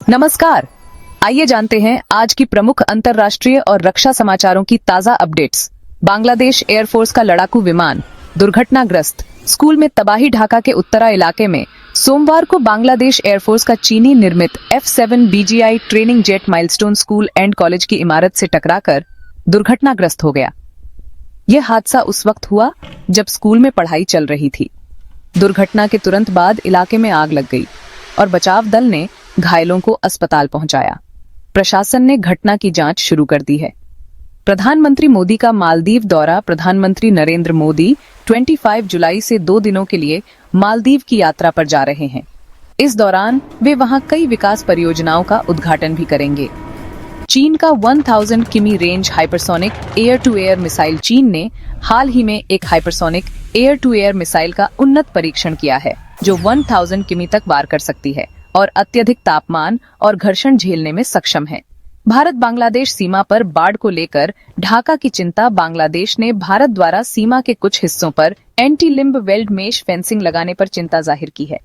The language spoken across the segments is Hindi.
नमस्कार। आइए जानते हैं आज की प्रमुख अंतर्राष्ट्रीय और रक्षा समाचारों की ताजा अपडेट्स। बांग्लादेश एयरफोर्स का लड़ाकू विमान दुर्घटनाग्रस्त, स्कूल में तबाही। ढाका के उत्तरा इलाके में सोमवार को बांग्लादेश एयरफोर्स का चीनी निर्मित F-7 BGI training jet milestone school and college की इमारत से टकराकर दुर्घटनाग्रस्त हो गया। यह हादसा उस वक्त हुआ जब स्कूल में पढ़ाई चल रही थी। दुर्घटना के तुरंत बाद इलाके में आग लग गई और बचाव दल ने घायलों को अस्पताल पहुंचाया। प्रशासन ने घटना की जांच शुरू कर दी है। प्रधानमंत्री मोदी का मालदीव दौरा। प्रधानमंत्री नरेंद्र मोदी 25 जुलाई से 2 दिनों के लिए मालदीव की यात्रा पर जा रहे हैं। इस दौरान वे वहां कई विकास परियोजनाओं का उद्घाटन भी करेंगे। चीन का 1000 किमी range hypersonic air to air missile. चीन ने हाल ही में एक hypersonic air to air missile का उन्नत परीक्षण किया है जो 1000 किमी तक वार कर सकती है और अत्यधिक तापमान और घर्षण झेलने में सक्षम है। भारत बांग्लादेश सीमा पर बाढ़ को लेकर ढाका की चिंता। बांग्लादेश ने भारत द्वारा सीमा के कुछ हिस्सों पर anti limb weld mesh fencing लगाने पर चिंता जाहिर की है।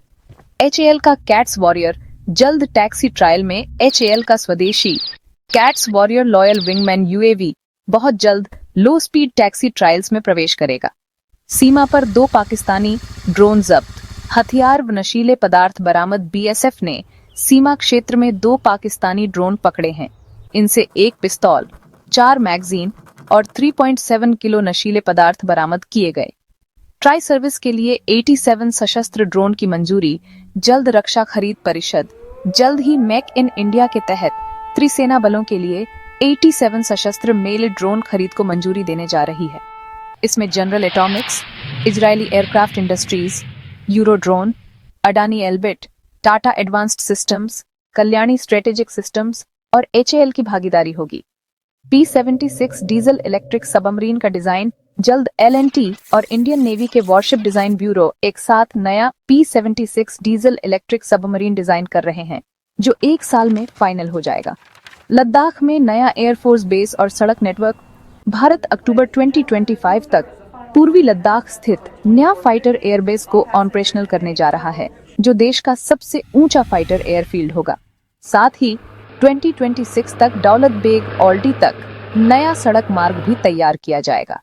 HAL का कैट्स वॉरियर जल्द टैक्सी ट्रायल में। HAL का स्वदेशी cats warrior loyal wingman UAV बहुत जल्द लो स्पीड टैक्सी ट्रायल्स में प्रवेश करेगा। सीमा पर 2 पाकिस्तानी ड्रोन जब्त। हथियार व नशीले पदार्थ बरामद। BSF ने सीमा क्षेत्र में 2 पाकिस्तानी ड्रोन पकड़े हैं। इनसे 1 पिस्तौल, 4 मैगजीन और 3.7 किलो नशीले पदार्थ बरामद किए गए। ट्राई सर्विस के लिए 87 सशस्त्र ड्रोन की मंजूरी। जल्द रक्षा खरीद परिषद जल्द ही मेक इन इंडिया के तहत त्रिसेना बलों के लिए 87 सशस्त्र मेल ड्रोन खरीद को मंजूरी देने जा रही है। इसमें general Atomics, Israeli aircraft industries, Eurodrone, Adani Elbit, Tata advanced systems, Kalyani strategic systems और HAL की भागीदारी होगी। P-76 डीजल इलेक्ट्रिक सबमरीन का डिजाइन जल्द L&T और इंडियन नेवी के वॉरशिप डिजाइन ब्यूरो एक साथ नया P-76 diesel electric submarine design कर रहे हैं जो 1 साल में फाइनल हो जाएगा। लद्दाख में नया एयरफोर्स बेस और सड़क नेटवर्क। भारत अक्टूबर 2025 तक पूर्वी लद्दाख स्थित नया फाइटर एयरबेस को ऑपरेशनल करने जा रहा है जो देश का सबसे ऊंचा फाइटर एयरफील्ड होगा। साथ ही 2026 तक दौलत बेग ओल्डी तक नया सड़क मार्ग भी तैयार किया जाएगा।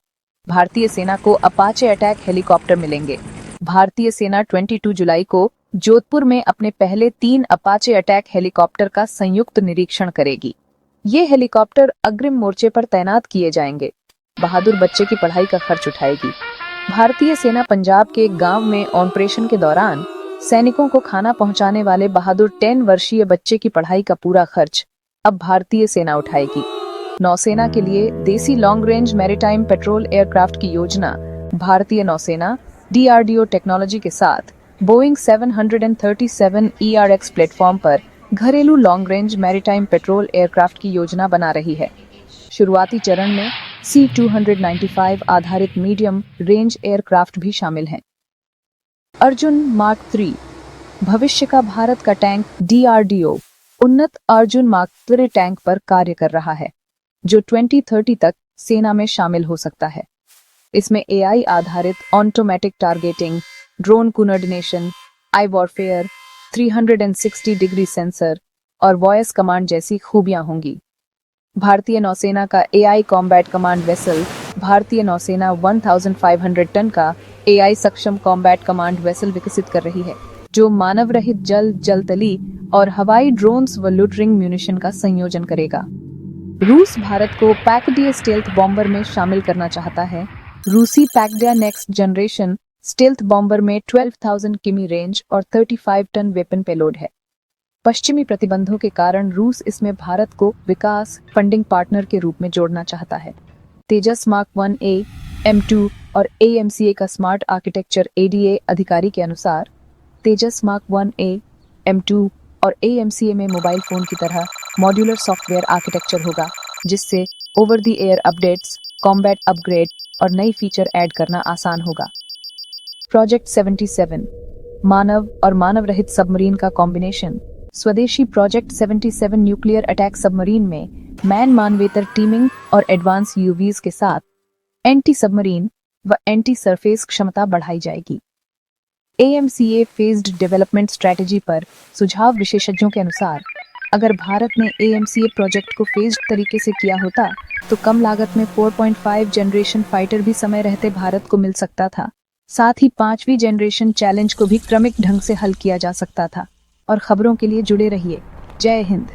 भारतीय सेना को अपाचे अटैक हेलीकॉप्टर मिलेंगे। भारतीय सेना 22 जुलाई को जोधपुर में अपने पहले 3 अपाचे अटैक हेलीकॉप्टर का संयुक्त निरीक्षण करेगी। ये हेलीकॉप्टर अग्रिम मोर्चे पर तैनात किए जाएंगे। बहादुर बच्चे की पढ़ाई का खर्च उठाएगी। भारतीय सेना पंजाब के एक गांव में ऑपरेशन के दौरान सैनिकों को खाना पहुंचाने वाले बहादुर 10 वर्षीय बच्चे की पढ़ाई का पूरा खर्च अब भारतीय सेना उठाएगी। नौसेना के लिए देसी long range maritime petrol aircraft की योजना। भारतीय नौसेना DRDO टेक्नोलॉजी के साथ बोइंग 737 ERX प्लेटफॉर्म पर घरेलू long range maritime petrol aircraft की योजना बना रही है। शुरुआती चरण में C-295 आधारित मीडियम रेंज एयरक्राफ्ट भी शामिल हैं। अर्जुन मार्क 3 भविष्य का भारत का टैंक। DRDO उन्नत अर्जुन मार्क 3 टैंक पर कार्य कर रहा है जो 2030 तक सेना में शामिल हो सकता है। इसमें AI आधारित ऑटोमेटिक टारगेटिंग, ड्रोन कोऑर्डिनेशन, आई वॉरफेयर, 360 डिग्री सेंसर और वॉइस कमांड जैसी खूबियां होंगी। भारतीय नौसेना का AI कॉम्बैट कमांड वेसल। भारतीय नौसेना 1500 टन का AI सक्षम कॉम्बैट कमांड वेसल विकसित कर रही है जो मानव रहित जलतली और हवाई ड्रोन्स व लूटरिंग म्यूनिशन का संयोजन करेगा। रूस भारत को पैकडिया स्टेल्थ बॉम्बर में शामिल करना चाहता है। रूसी पैकडिया नेक्स्ट जनरेशन स्टेल्थ बॉम्बर में 12,000 किमी रेंज और 35 टन वेपन पेलोड है। पश्चिमी प्रतिबंधों के कारण रूस इसमें भारत को विकास फंडिंग पार्टनर के रूप में जोड़ना चाहता है। तेजस मार्क 1A, M2 और AMCA का स्मार्ट आर्किटेक्चर। ADA अधिकारी के अनुसार तेजस मार्क 1A, M2 और AMCA में मोबाइल फोन की तरह मॉड्यूलर सॉफ्टवेयर आर्किटेक्चर होगा जिससे over the air updates, combat upgrade और नई फीचर ऐड करना आसान होगा। प्रोजेक्ट 77 मानव और मानव रहित सबमरीन का कॉम्बिनेशन। स्वदेशी प्रोजेक्ट 77 न्यूक्लियर अटैक सबमरीन में मैन मानवेतर टीमिंग और एडवांस UVs के साथ एंटी सबमरीन व एंटी सरफेस क्षमता बढ़ाई जाएगी। AMCA फेज्ड डेवलपमेंट स्ट्रेटजी पर सुझाव। विशेषज्ञों के अनुसार अगर भारत ने AMCA प्रोजेक्ट को फेज्ड तरीके से किया होता तो कम लागत में 4.5 जनरेशन फाइटर भी समय रहते भारत को मिल सकता था। साथ ही 5वीं जनरेशन चैलेंज को भी क्रमिक ढंग से हल किया जा सकता था। और खबरों के लिए जुड़े रहिए। जय हिंद।